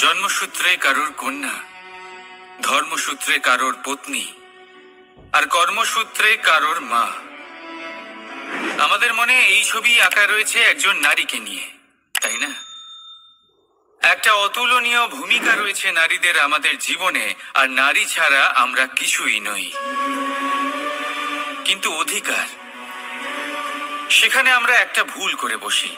জন্মসূত্রে কারোর কন্যা, ধর্মসূত্রে কারোর পত্নী, আর কর্মসূত্রে কারোর মা। আমাদের মনে এই ছবি আঁকা রয়েছে একজন নারীকে নিয়ে, তাই না? একটা অতুলনীয় ভূমিকা রয়েছে নারীদের আমাদের জীবনে, আর নারী ছাড়া আমরা কিছুই নই। কিন্তু অধিকার, সেখানে আমরা একটা ভুল করে বসি।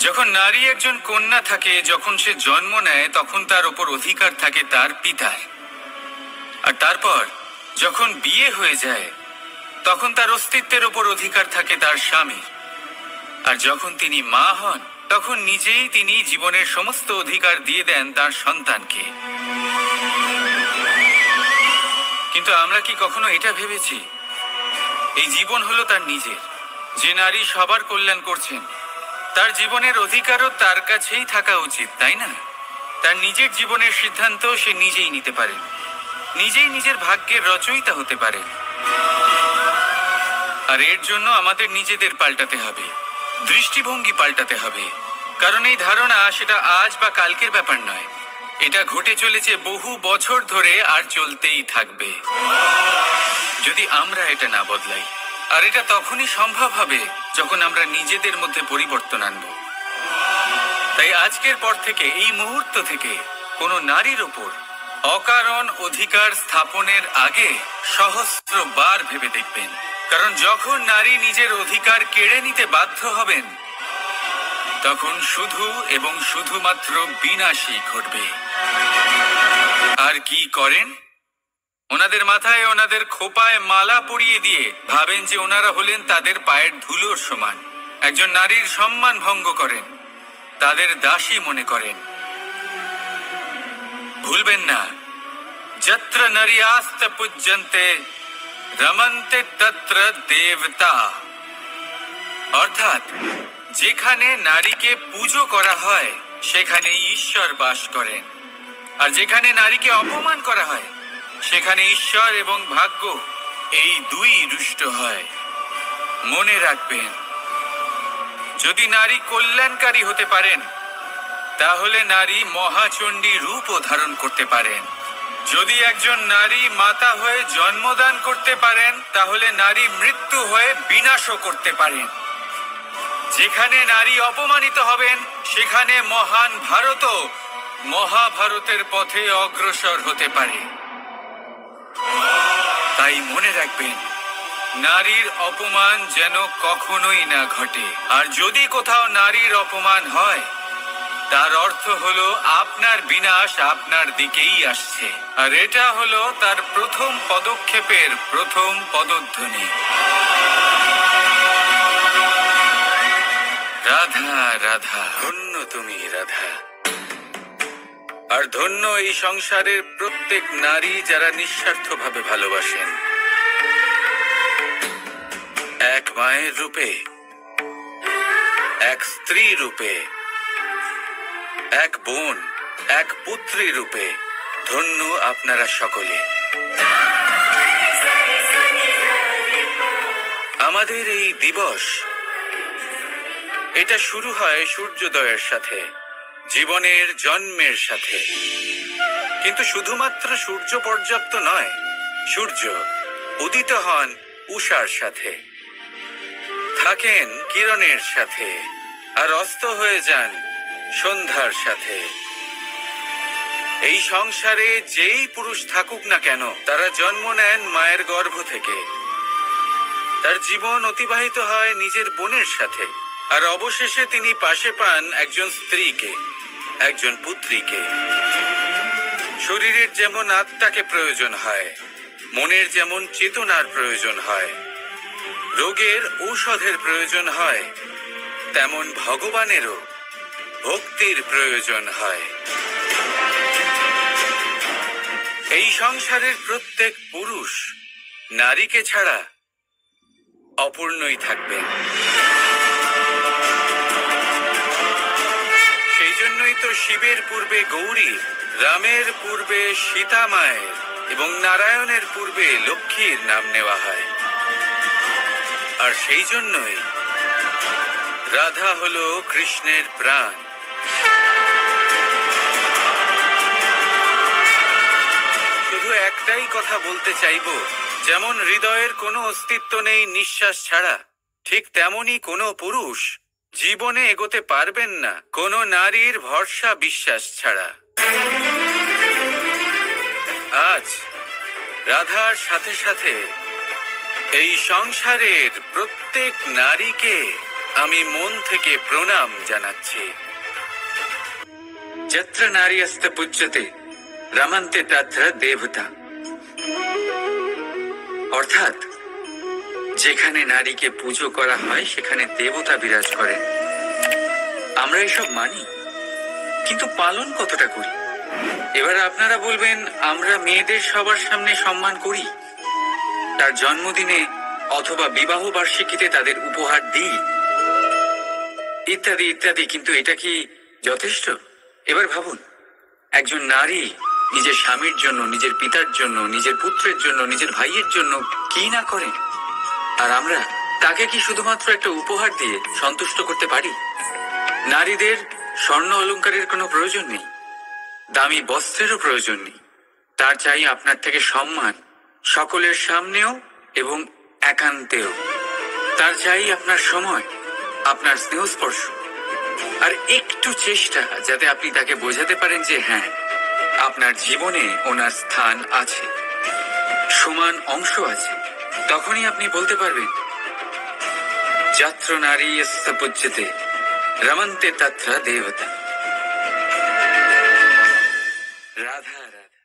যখন নারী একজন কন্যা থাকে, যখন সে জন্ম নেয়, তখন তার ওপর অধিকার থাকে তার পিতার। আর তারপর যখন বিয়ে হয়ে যায়, তখন তার অস্তিত্বের ওপর অধিকার থাকে তার স্বামীর। আর যখন তিনি মা হন, তখন নিজেই তিনি জীবনের সমস্ত অধিকার দিয়ে দেন তার সন্তানকে। কিন্তু আমরা কি কখনো এটা ভেবেছি এই জীবন হলো তার নিজের? যে নারী সবার কল্যাণ করছেন, তার জীবনের অধিকারও তার কাছেই থাকা উচিত, তাই না? তার নিজের জীবনের সিদ্ধান্ত সে নিজেই নিতে পারেন, নিজেই নিজের ভাগ্যের রচয়িতা হতে পারেন। আর এর জন্য আমাদের নিজেদের পাল্টাতে হবে, দৃষ্টিভঙ্গি পাল্টাতে হবে। কারণ এই ধারণা সেটা আজ বা কালকের ব্যাপার নয়, এটা ঘটে চলেছে বহু বছর ধরে, আর চলতেই থাকবে যদি আমরা এটা না বদলাই। আর এটা তখনই সম্ভব হবে যখন আমরা নিজেদের মধ্যে পরিবর্তন আনব। তাই আজকের পর থেকে, এই মুহূর্ত থেকে, কোনো নারীর ওপর অকারণ অধিকার স্থাপনের আগে সহস্রবার ভেবে দেখবেন। কারণ যখন নারী নিজের অধিকার কেড়ে নিতে বাধ্য হবেন, তখন শুধু এবং শুধুমাত্র বিনাশই ঘটবে। আর কি করেন? ওনাদের মাথায়, ওনাদের খোপায় মালা পরিয়ে দিয়ে ভাবেন যে ওনারা হলেন তাদের পায়ের ধুলোর সমান। একজন নারীর সম্মান ভঙ্গ করেন, তাদের দাসী মনে করেন। ভুলবেন না, যত্র নারীয়াস্ত পূজ্যন্তে রমন্তে তত্র দেবতা। অর্থাৎ যেখানে নারীকে পুজো করা হয়, সেখানে ঈশ্বর বাস করেন। আর যেখানে নারীকে অপমান করা হয়, সেখানে ঈশ্বর এবং ভাগ্য এই দুই রুষ্ট হয়। মনে রাখবেন, যদি নারী কল্যাণকারী হতে পারেন, তাহলে নারী মহাচণ্ডী রূপও ধারণ করতে পারেন। যদি একজন নারী মাতা হয়ে জন্মদান করতে পারেন, তাহলে নারী মৃত্যু হয়ে বিনাশও করতে পারেন। যেখানে নারী অপমানিত হবেন, সেখানে মহান ভারতও মহাভারতের পথে অগ্রসর হতে পারে। তাই মনে রাখবেন, নারীর অপমান যেন কখনোই না ঘটে। আর যদি কোথাও নারীর অপমান হয়, তার অর্থ হলো আপনার বিনাশ আপনার দিকেই আসছে। আর এটা হলো তার প্রথম পদক্ষেপের প্রথম পদধ্বনি। রাধা রাধা, ধন্য তুমি রাধা। আর ধন্য এই সংসারের প্রত্যেক নারী যারা নিঃস্বার্থভাবে ভালোবাসেন, এক মায়ের রূপে, এক স্ত্রী রূপে, এক বোন, এক পুত্রী রূপে। ধন্য আপনারা সকলে। আমাদের এই দিবস, এটা শুরু হয় সূর্যোদয়ের সাথে, জীবনের জন্মের সাথে। কিন্তু শুধুমাত্র সূর্য পর্যাপ্ত নয়, সূর্য উদিত হন উষার সাথে, থাকেন কিরণের সাথে, আর অস্ত হয়ে যান সন্ধ্যার সাথে। এই সংসারে যেই পুরুষ থাকুক না কেন, তারা জন্ম নেন মায়ের গর্ভ থেকে। তার জীবন অতিবাহিত হয় নিজের বোনের সাথে, আর অবশেষে তিনি পাশে পান একজন স্ত্রীকে, একজন পুত্রীকে। শরীরের যেমন আত্মাকে প্রয়োজন হয়, মনের যেমন চেতনার প্রয়োজন হয়, রোগের ঔষধের প্রয়োজন হয়, তেমন ভগবানেরও ভক্তির প্রয়োজন হয়। এই সংসারের প্রত্যেক পুরুষ নারীকে ছাড়া অপূর্ণই থাকবেন। সেই জন্যই তো শিবের পূর্বে গৌরী, রামের পূর্বে সীতা মায়ের এবং নারায়ণের পূর্বে লক্ষ্মীর নাম নেওয়া হয়। আর সেই জন্যই রাধা হলো কৃষ্ণের প্রাণ। একটাই কথা বলতে চাইবো, যেমন হৃদয়ের কোনো অস্তিত্ব নেই নিঃশ্বাস ছাড়া, ঠিক তেমনই কোনো পুরুষ জীবনে এগোতে পারবেন না কোনো নারীর ভরসা বিশ্বাস ছাড়া। আজ রাধার সাথে সাথে এই সংসারের প্রত্যেক নারীকে আমি মন থেকে প্রণাম জানাচ্ছি। যত্র নারীস্তে পূজ্যতে রমন্তে তত্র দেবতা। অর্থাৎ যেখানে নারীকে পুজো করা হয় সেখানে দেবতা বিরাজ করেন। আমরা এসব মানি, কিন্তু পালন কতটা করি? এবার আপনারা বলবেন, আমরা মেয়েদের সবার সামনে সম্মান করি, তার জন্মদিনে অথবা বিবাহ বার্ষিকীতে তাদের উপহার দিই, ইত্যাদি ইত্যাদি, কিন্তু এটা কি যথেষ্ট? এবার ভাবুন, একজন নারী নিজের স্বামীর জন্য, নিজের পিতার জন্য, নিজের পুত্রের জন্য, নিজের ভাইয়ের জন্য কি না করে, আর আমরা তাকে কি শুধুমাত্র একটা উপহার দিয়ে সন্তুষ্ট করতে পারি? নারীদের স্বর্ণ অলংকারের কোনো প্রয়োজন নেই, দামি বস্ত্রেরও প্রয়োজন নেই, তার চাই আপনার থেকে সম্মান, সকলের সামনেও এবং একান্তেও। তার চাই আপনার সময়, আপনার স্নেহস্পর্শ, আর একটু চেষ্টা যাতে আপনি তাকে বোঝাতে পারেন যে হ্যাঁ, আপনার জীবনে ওনার স্থান আছে, সমান অংশ আছে। তখনই আপনি বলতে পারবেন, যত্র নারীস্তে পূজ্যতে রমন্তে তত্র দেবতা। রাধা রাধা।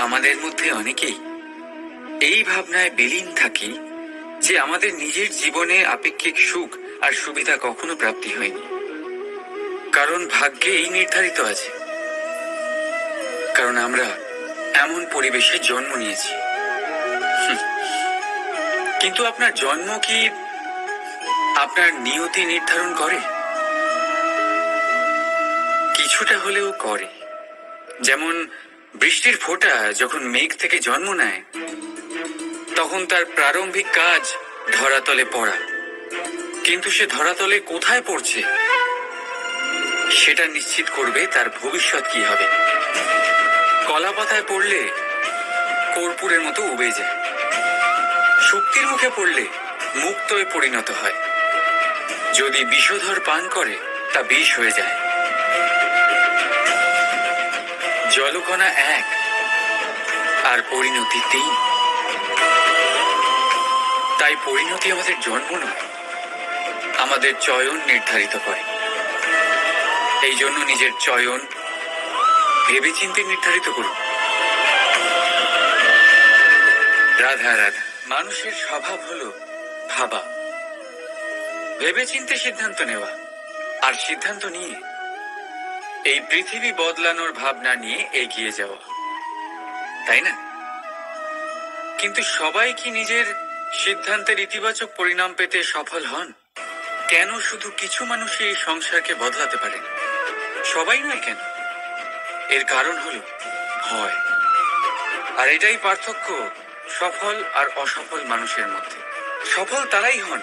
আমাদের মধ্যে অনেকেই এই ভাবনায় বিলীন থাকি যে আমাদের নিজের জীবনে আপেক্ষিক সুখ আর সুবিধা কখনো প্রাপ্তি হয়নি, কারণ ভাগ্যে এই নির্ধারিত আছে, কারণ আমরা এমন পরিবেশে জন্ম নিয়েছি। কিন্তু আপনার জন্ম কি আপনার নিয়তি নির্ধারণ করে? কিছুটা হলেও করে। যেমন বৃষ্টির ফোঁটা যখন মেঘ থেকে জন্ম নেয়, তখন তার প্রারম্ভিক কাজ ধরাতলে পড়া, কিন্তু সে ধরাতলে কোথায় পড়ছে সেটা নিশ্চিত করবে তার ভবিষ্যৎ কি হবে। কলা পাতায় পড়লে কর্পূরের মতো উবে যায়, শুক্তির মুখে পড়লে মুক্তয়ে পরিণত হয়, যদি বিষধর পান করে তা বিষ হয়ে যায়। জলকণা এক আর পরিণতি তিন। তাই পরিণতি আমাদের জন্ম নয়, আমাদের চয়ন নির্ধারিত করে। এই জন্য নিজের চয়ন ভেবেচিন্তে নির্ধারিত করুন। রাধা রাধা। মানুষের স্বভাব হলো ভাবা, ভেবেচিন্তে সিদ্ধান্ত নেওয়া, আর সিদ্ধান্ত নিয়ে এই পৃথিবী বদলানোর ভাবনা নিয়ে এগিয়ে যাওয়া, তাই না? কিন্তু সবাই কি নিজের সিদ্ধান্তের ইতিবাচক পরিণাম পেতে সফল হন? কেন শুধু কিছু মানুষই এই সংসারকে বদলাতে পারেন, সবাই নয় কেন? এর কারণ হলো ভয়। আর এটাই পার্থক্য সফল আর অসফল মানুষের মধ্যে। সফল তারাই হন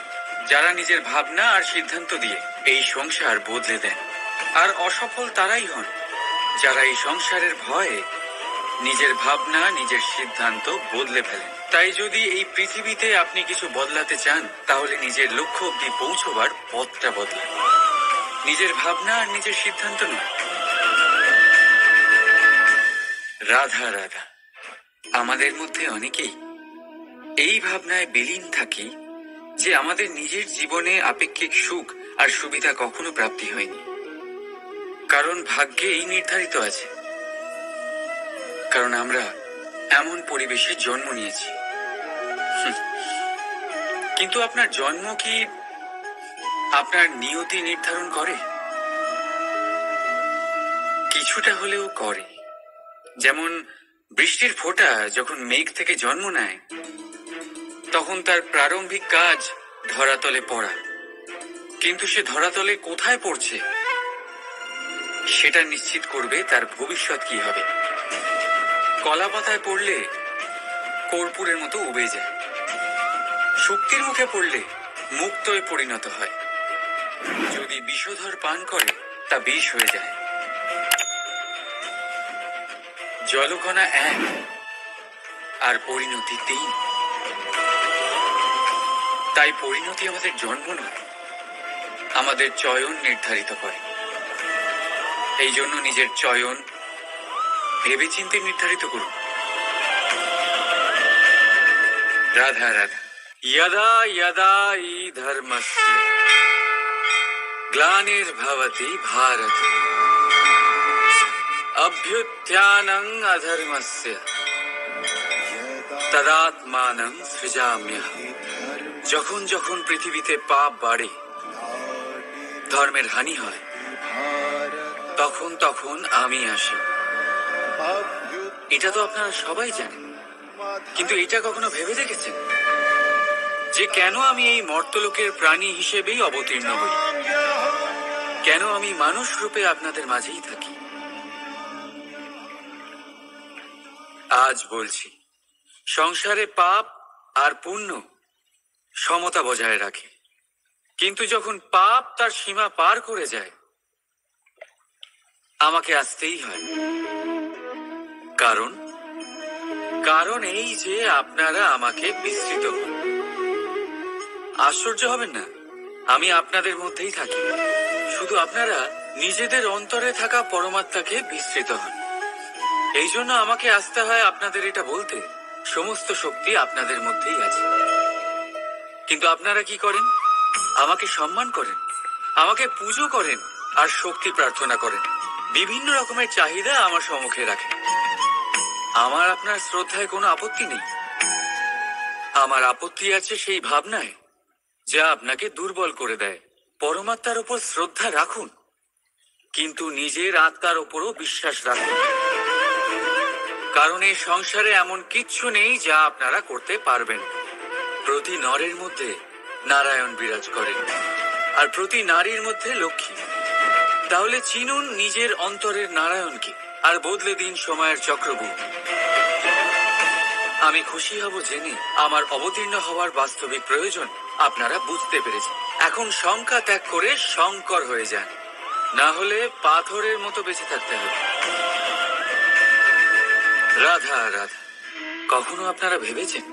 যারা নিজের ভাবনা আর সিদ্ধান্ত দিয়ে এই সংসার বদলে দেন, আর অসফল তারাই হন যারা এই সংসারের ভয়ে নিজের ভাবনা, নিজের সিদ্ধান্ত বদলে ফেলেন। তাই যদি এই পৃথিবীতে আপনি কিছু বদলাতে চান, তাহলে নিজের লক্ষ্য অব্দি পৌঁছবার পথটা বদলান, নিজের ভাবনা আর নিজের সিদ্ধান্ত নয়। রাধা রাধা। আমাদের মধ্যে অনেকেই এই ভাবনায় বিলীন থাকি যে আমাদের নিজের জীবনে আপেক্ষিক সুখ আর সুবিধা কখনো প্রাপ্তি হয়নি, কারণ ভাগ্যে এই নির্ধারিত আছে, কারণ আমরা এমন পরিবেশে জন্ম নিয়েছি। কিন্তু আপনার জন্ম কি আপনার নিয়তি নির্ধারণ করে? কিছুটা হলেও করে। যেমন বৃষ্টির ফোঁটা যখন মেঘ থেকে জন্ম নেয়, তখন তার প্রারম্ভিক কাজ ধরাতলে পড়া, কিন্তু সে ধরাতলে কোথায় পড়ছে সেটা নিশ্চিত করবে তার ভবিষ্যৎ কি হবে। কলা পাতায় পড়লে কর্পূরের মতো উবে যায়, শুক্তির মুখে পড়লে মুক্তয় পরিণত হয়। যদি বিষধর পান করে তা বিষ হয়ে যায়। জলকণা 1 আর পরিণতি 3। তাই পরিণতি আমাদের জন্ম নয়, আমাদের চয়ন নির্ধারিত করে। এই জন্য নিজের চয়ন ভেবেচিন্তে নির্ধারিত করুন। রাধা রাধা। यदा यदा हि धर्मस्य ग्लानिर्भवति भारत अभ्युत्थानं अधर्मस्य तदात्मानं सृजाम्यहम्। যখন যখন পৃথিবীতে পাপ বাড়ে, ধর্মের হানি হয়, তখন তখন আমি আসি। এটা তো আপনারা সবাই জানেন, কিন্তু এটা কখনো ভেবে দেখেছেন যে কেন আমি এই মর্তলোকের প্রাণী হিসেবেই অবতীর্ণ হই? কেন আমি মানুষ রূপে আপনাদের মাঝেই থাকি? আজ বলছি, সংসারে পাপ আর পুণ্য সমতা বজায় রাখে, কিন্তু যখন পাপ তার সীমা পার করে যায়, আমাকে আসতেই হয়। কারণ এই যে আপনারা আমাকে বিস্মৃত হন। আশ্চর্য হবেন না, আমি আপনাদের মধ্যেই থাকি, শুধু আপনারা নিজেদের অন্তরে থাকা পরমাত্মাকে বিস্মৃত হন। এই জন্য আমাকে আসতে হয় আপনাদের এটা বলতে, সমস্ত শক্তি আপনাদের মধ্যেই আছে। কিন্তু আপনারা কি করেন? আমাকে সম্মান করেন, আমাকে পুজো করেন আর শক্তি প্রার্থনা করেন। বিভিন্ন রকমের চাহিদা আমার সম্মুখে রাখেন। আমার আপনার শ্রদ্ধায় কোনো আপত্তি নেই। আমার আপত্তি আছে সেই ভাবনায় যা আপনাকে দুর্বল করে দেয়। পরমাত্মার উপর শ্রদ্ধা রাখুন, কিন্তু নিজের আত্মার উপরও বিশ্বাস রাখুন। কারণ এই সংসারে এমন কিচ্ছু নেই যা আপনারা করতে পারবেন। প্রতি নরের মধ্যে নারায়ণ বিরাজ করেন, আর প্রতি নারীর মধ্যে লক্ষ্মী। তাহলে চিনুন নিজের অন্তরের নারায়ণকে, আর বদলে দিন সময়ের চক্রবর্তী। আমি খুশি হব জেনে আমার অবতীর্ণ হওয়ার বাস্তবিক প্রয়োজন আপনারা বুঝতে পেরেছেন। এখন শঙ্কা ত্যাগ করে শঙ্কর হয়ে যান, না হলে পাথরের মতো বেঁচে থাকতে হবে। রাধা রাধা। কখনো আপনারা ভেবেছেন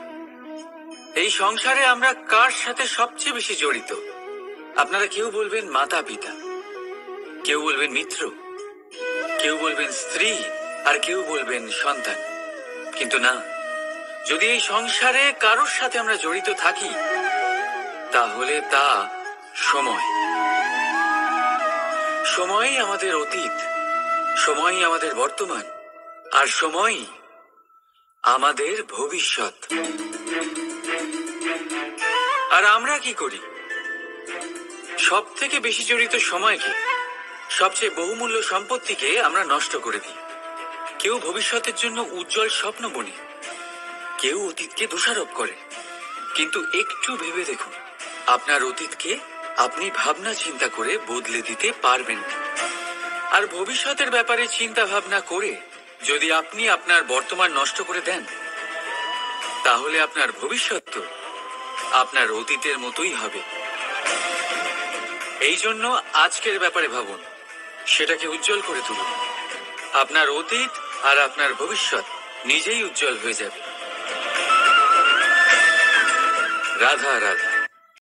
এই সংসারে আমরা কার সাথে সবচেয়ে বেশি জড়িত? আপনারা কেউ বলবেন মাতা পিতা, কেউ বলবেন মিত্র, কেউ বলবেন স্ত্রী, আর কেউ বলবেন সন্তান। কিন্তু না, যদি এই সংসারে কারোর সাথে আমরা জড়িত থাকি, তাহলে তা সময়। সময়ই আমাদের অতীত, সময়ই আমাদের বর্তমান, আর সময়ই আমাদের ভবিষ্যৎ। আর আমরা কি করি? সব থেকে বেশি জড়িত সময়কে, সবচেয়ে বহুমূল্য সম্পত্তিকে আমরা নষ্ট করে দিই। কেউ ভবিষ্যতের জন্য উজ্জ্বল স্বপ্ন বনে, কেউ অতীতকে দোষারোপ করে। কিন্তু একটু ভেবে দেখুন, আপনার অতীতকে আপনি ভাবনা চিন্তা করে বদলে দিতে পারবেন না। আর ভবিষ্যতের ব্যাপারে চিন্তা ভাবনা করে যদি আপনি আপনার বর্তমান নষ্ট করে দেন, তাহলে আপনার ভবিষ্যৎ তো আপনার অতীতের মতোই হবে। এই জন্য আজকের ব্যাপারে ভাবুন, সেটাকে উজ্জ্বল করে তুলুন। আপনার অতীত আর আপনার ভবিষ্যৎ নিজেই উজ্জ্বল হয়ে যাবে। রাধা রাধা।